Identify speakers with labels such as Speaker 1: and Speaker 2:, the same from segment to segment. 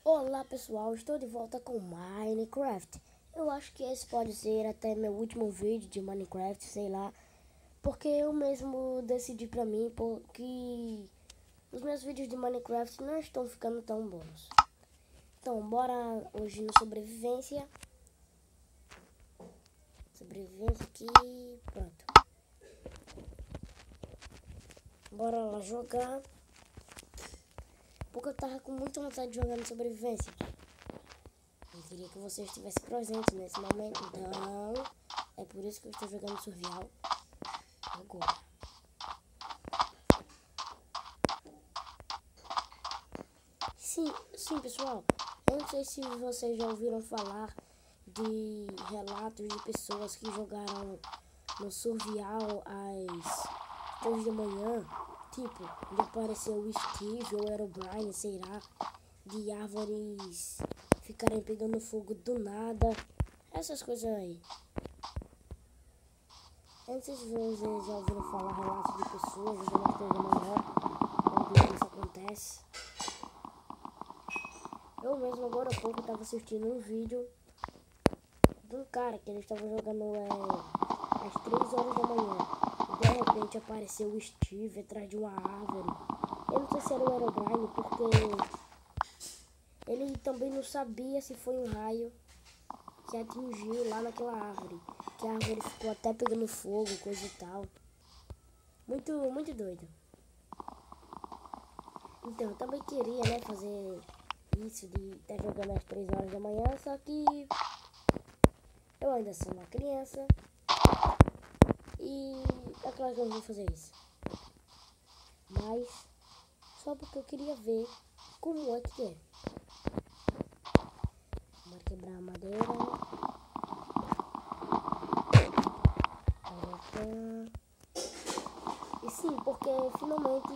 Speaker 1: Olá pessoal, estou de volta com Minecraft. Eu acho que esse pode ser até meu último vídeo de Minecraft, sei lá. Porque eu mesmo decidi pra mim porque os meus vídeos de Minecraft não estão ficando tão bons. Então, bora hoje no sobrevivência. Sobrevivência aqui, pronto. Bora lá jogar. Porque eu tava com muita vontade de jogar no sobrevivência. Eu queria que você estivesse presente nesse momento, então é por isso que eu estou jogando Survival agora. Sim, pessoal, eu não sei se vocês já ouviram falar de relatos de pessoas que jogaram no Survival às 3 da manhã, tipo, onde apareceu o Steve ou era o Brian, sei lá, de árvores ficarem pegando fogo do nada, essas coisas aí. Eu não sei se vocês já ouviram falar relatos de pessoas jogando às 3 da manhã, onde isso acontece. Eu mesmo agora há pouco estava assistindo um vídeo de um cara que ele estava jogando às 3 horas da manhã. E de repente apareceu o Steve atrás de uma árvore. Eu não sei se era o Herobrine, porque ele também não sabia se foi um raio que atingiu lá naquela árvore. Que a árvore ficou até pegando fogo, coisa e tal. Muito doido. Então, eu também queria, né, fazer isso de estar jogando às 3 horas da manhã, só que eu ainda sou uma criança e é claro que eu não vou fazer isso. Mas só porque eu queria ver como é que é. Vamos quebrar a madeira. E sim, porque finalmente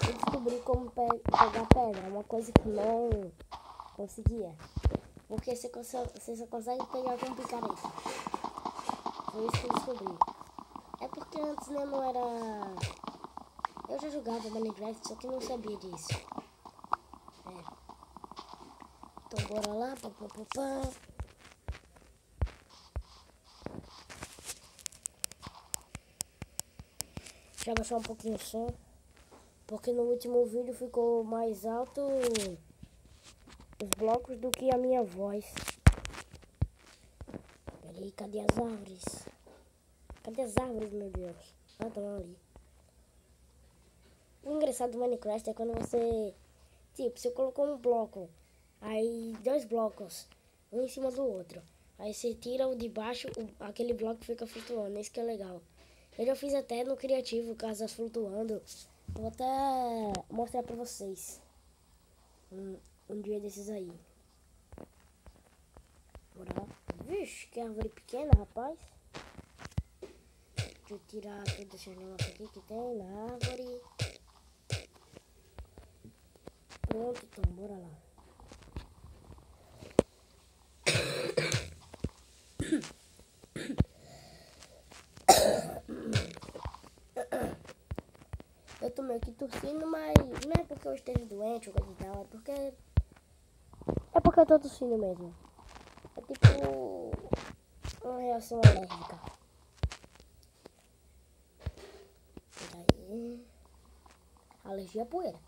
Speaker 1: eu descobri como pegar pedra, uma coisa que não conseguia. Porque você só consegue pegar com picareta. Foi isso que eu descobri. É porque antes né, não era... Eu já jogava Minecraft, só que não sabia disso. Então bora lá, pá. Deixa eu abaixar um pouquinho o som. Porque no último vídeo ficou mais alto os blocos do que a minha voz. Peraí, cadê as árvores? Cadê as árvores, meu Deus? Ah, estão ali. O engraçado do Minecraft é quando você... Tipo, você colocou um bloco, aí 2 blocos, um em cima do outro. Aí você tira o de baixo, aquele bloco fica flutuando, isso que é legal. Eu já fiz até no criativo, casas flutuando. Vou até mostrar pra vocês um dia desses aí. Bora lá. Vixe, que árvore pequena, rapaz. Deixa eu tirar todos esses negócios aqui que tem na árvore. Pronto, então, bora lá. Eu tô meio que tossindo, mas não é porque eu esteja doente ou coisa e tal, é porque eu tô tossindo mesmo. É tipo uma reação alérgica. Daí, alergia à poeira.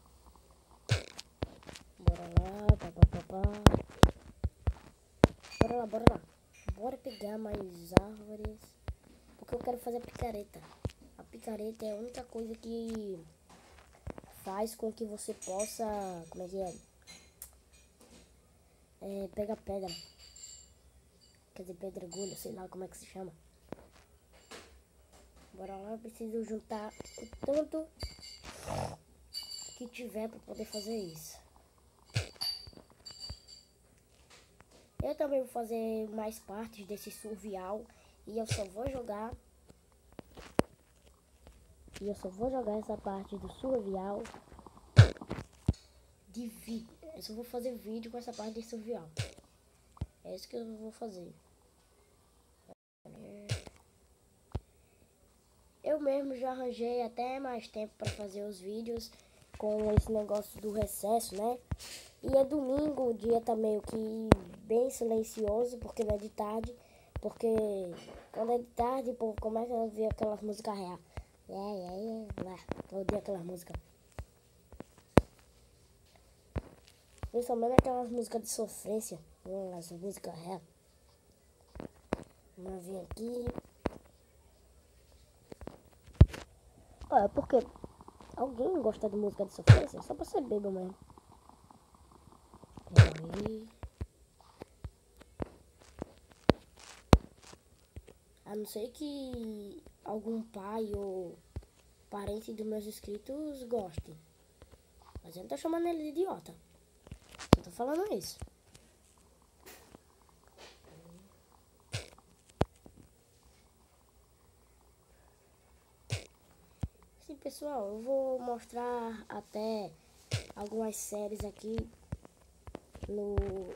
Speaker 1: Bora lá, pá. Bora lá. Bora pegar mais árvores. Porque eu quero fazer a picareta. A picareta é a única coisa que faz com que você possa... Como é que é? Pegar pedra. Quer dizer, pedregulho, sei lá como é que se chama. Bora lá, eu preciso juntar o tanto que tiver para poder fazer isso. Eu também vou fazer mais partes desse survival e eu só vou jogar essa parte do survival de vídeo. Eu só vou fazer vídeo com essa parte de survival. É isso que eu vou fazer. Eu mesmo já arranjei até mais tempo para fazer os vídeos com esse negócio do recesso, né? E é domingo, o dia tá meio que bem silencioso, porque não é de tarde. Porque quando é de tarde, o povo começa a ouvir aquelas músicas reais. Todo dia aquelas músicas. Principalmente aquelas músicas de sofrência. Essa música real. Vamos vir aqui. Olha, porque alguém gosta de música de sofrência? Só pra ser bebo mesmo. Aí. A não ser que algum pai ou parente dos meus inscritos goste. Mas eu não tô chamando ele de idiota. Eu tô falando isso. Sim, pessoal, eu vou mostrar até algumas séries aqui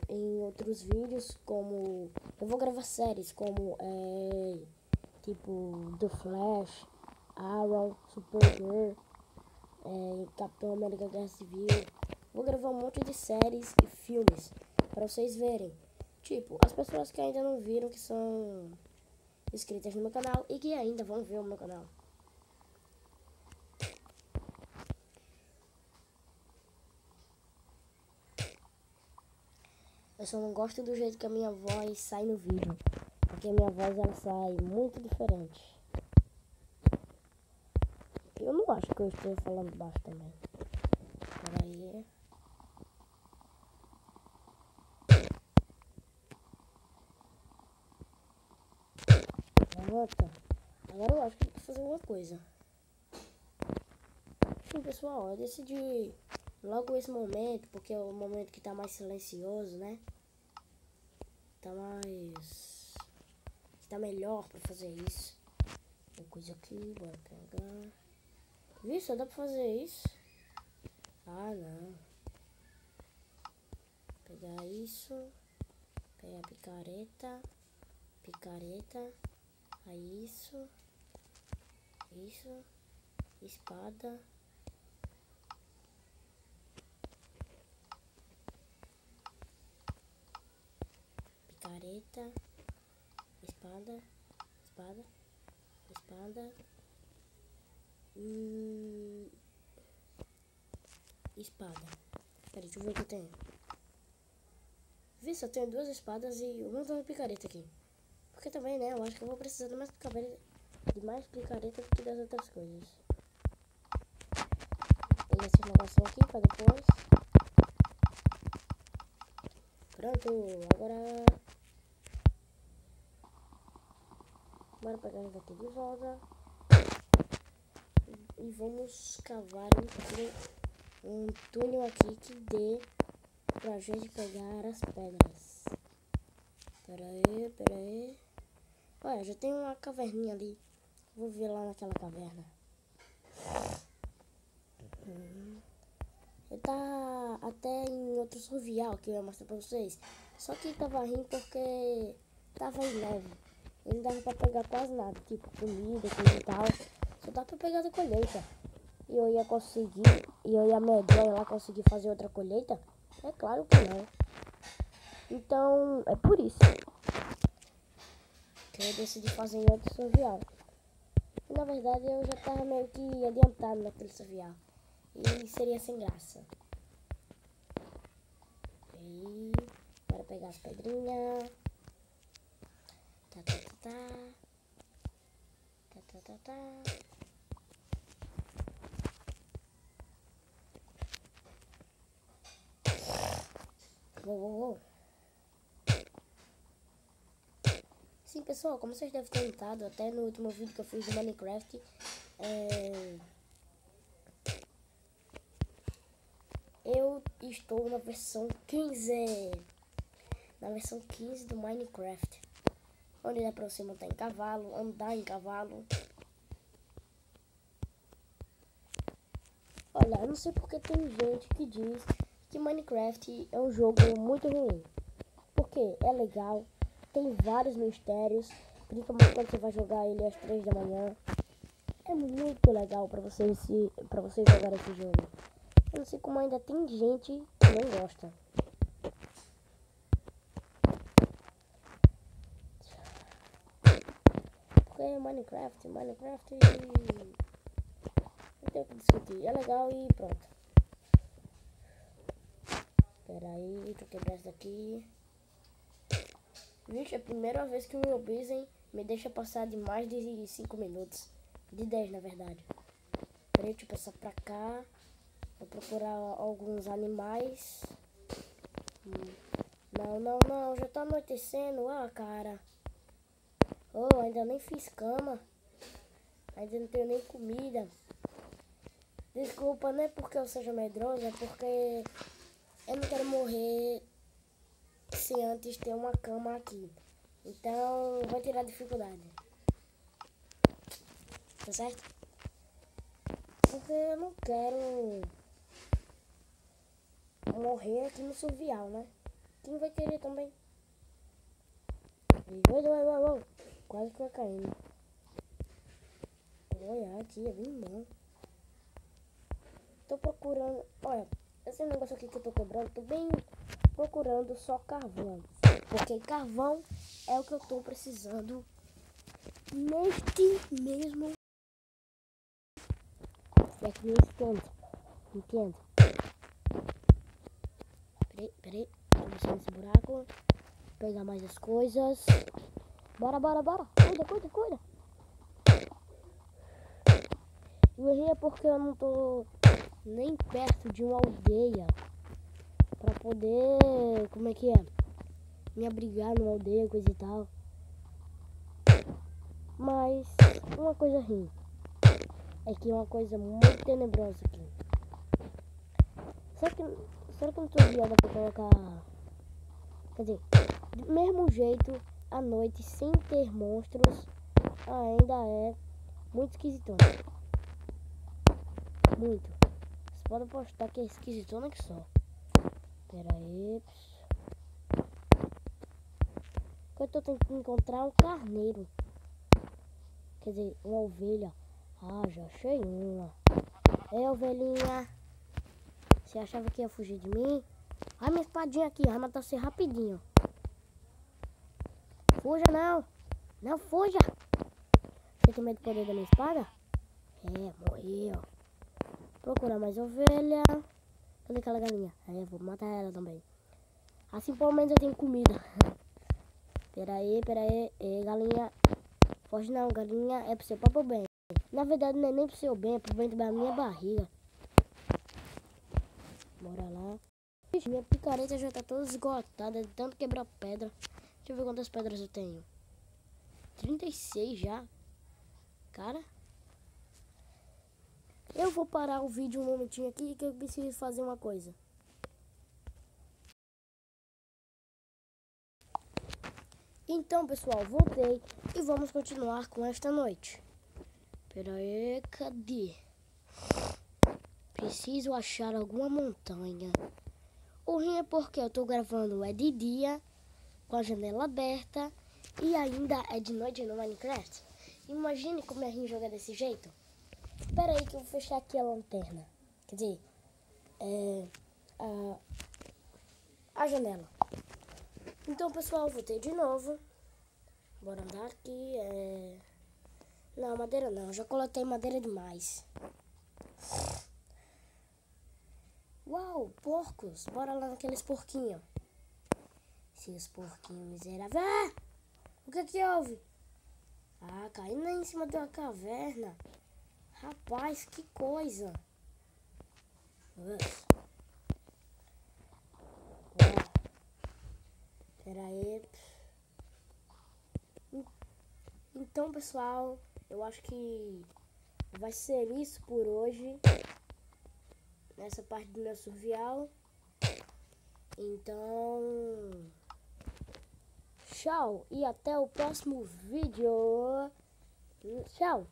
Speaker 1: em outros vídeos, como eu vou gravar séries como tipo The Flash, Arrow, Supergirl, Capitão América Guerra Civil. Vou gravar um monte de séries e filmes para vocês verem. Tipo, as pessoas que ainda não viram, que são inscritas no meu canal e que ainda vão ver o meu canal. Eu só não gosto do jeito que a minha voz sai no vídeo, porque a minha voz ela sai muito diferente. Eu não acho que eu esteja falando baixo também. Peraí. Pronto. Agora eu acho que eu tenho que fazer alguma coisa. Sim, pessoal, eu decidi logo esse momento, porque é o momento que tá mais silencioso, né? Tá melhor pra fazer isso. Uma coisa aqui, bora pegar. Viu? Só dá pra fazer isso? Ah, não. Pegar isso. Pegar a picareta. Picareta. Aí isso. Isso. Espada. Picareta. Espada. Espada. Espada. Espada. Peraí, deixa eu ver o que eu tenho. Vi, só tenho 2 espadas e um montão de picareta aqui. Porque também, né, eu acho que eu vou precisar de mais picareta do que das outras coisas. Peguei esse negocinho aqui pra depois. Pronto, agora... Bora pegar isso aqui de volta. E vamos cavar um túnel aqui que dê pra gente pegar as pedras. Pera aí. Olha, já tem uma caverninha ali. Vou ver lá naquela caverna. Ele tá até em outro survival que eu ia mostrar pra vocês. Só que tava rindo porque tava em neve. Ele não dava pra pegar quase nada, tipo comida, coisa e tal. Só dá pra pegar da colheita. E eu ia conseguir, e eu ia medonha lá conseguir fazer outra colheita? É claro que não. Então, é por isso que eu decidi fazer em outro survival. E, na verdade, eu já tava meio que adiantado naquele survival. E seria sem graça. E bora pegar as pedrinhas. Uou. Sim, pessoal, como vocês devem ter notado, até no último vídeo que eu fiz do Minecraft, eu estou na versão 15. Na versão 15 do Minecraft. Onde dá pra você montar em cavalo, andar em cavalo. Olha, eu não sei porque tem gente que diz que Minecraft é um jogo muito ruim. Porque é legal, tem vários mistérios, principalmente quando você vai jogar ele às 3 da manhã. É muito legal pra você jogar esse jogo. Eu não sei como ainda tem gente que não gosta. Porque Minecraft não tem o que discutir. É legal e pronto. Pera aí, deixa eu quebrar essa daqui. Vixe, é a primeira vez que o meu Bizen me deixa passar de mais de 5 minutos. De 10, na verdade. Peraí, deixa eu passar pra cá. Vou procurar alguns animais. Não, já tá anoitecendo. Ah, cara. Oh, ainda nem fiz cama. Ainda não tenho nem comida. Desculpa, não é porque eu seja medrosa, é porque eu não quero morrer sem antes ter uma cama aqui. Então, vai tirar dificuldade. Tá certo? Porque eu não quero morrer aqui no survival, né? Quem vai querer também? Quase que vai caindo. Olha, aqui é bem bom. Tô procurando... Olha, esse negócio aqui que eu tô quebrando, tô bem procurando só carvão. Porque carvão é o que eu tô precisando neste mesmo... É que não entendo. Peraí. Vou descer nesse buraco. Pegar mais as coisas. Bora. Cuida. Eu errei é porque eu não tô nem perto de uma aldeia. Pra poder... Como é que é? Me abrigar numa aldeia, coisa e tal. Mas uma coisa ruim é que é uma coisa muito tenebrosa aqui. Será que não tô viada pra colocar... Quer dizer, do mesmo jeito, à noite, sem ter monstros, ainda é muito esquisitona. Muito. Vocês podem apostar que é esquisitona que só. Pera aí. Eu tô tentando encontrar um carneiro. Quer dizer, uma ovelha. Ah, já achei uma. Ovelhinha. Você achava que ia fugir de mim? Ai, minha espadinha aqui, vai matar você rapidinho. Fuja não. Não fuja. Você tem medo do poder da minha espada? Morreu. Procurar mais ovelha. Cadê aquela galinha? Vou matar ela também. Assim pelo menos eu tenho comida. Pera aí. Galinha. Foge não, galinha. É pro seu próprio bem. Na verdade não é nem pro seu bem, é pro bem da minha barriga. Bora lá. Ixi, minha picareta já tá toda esgotada de tanto quebrar pedra. Deixa eu ver quantas pedras eu tenho. 36 já. Cara. Eu vou parar o vídeo um momentinho aqui que eu preciso fazer uma coisa. Então, pessoal, voltei e vamos continuar com esta noite. Pera aí, cadê? Preciso achar alguma montanha. O ruim é porque eu tô gravando de dia, com a janela aberta, e ainda é de noite no Minecraft. Imagine como é ruim jogar desse jeito. Espera aí que eu vou fechar aqui a lanterna. Quer dizer, a janela. Então, pessoal, voltei de novo. Bora andar aqui. Não, madeira não. Eu já coletei madeira demais. Uau, porcos. Bora lá naqueles porquinhos. Esses porquinhos miseráveis. Ah! O que houve? Ah, caindo em cima de uma caverna. Rapaz, que coisa. Pera aí. Então, pessoal, eu acho que vai ser isso por hoje. Nessa parte do meu survival. Então, tchau e até o próximo vídeo. Tchau.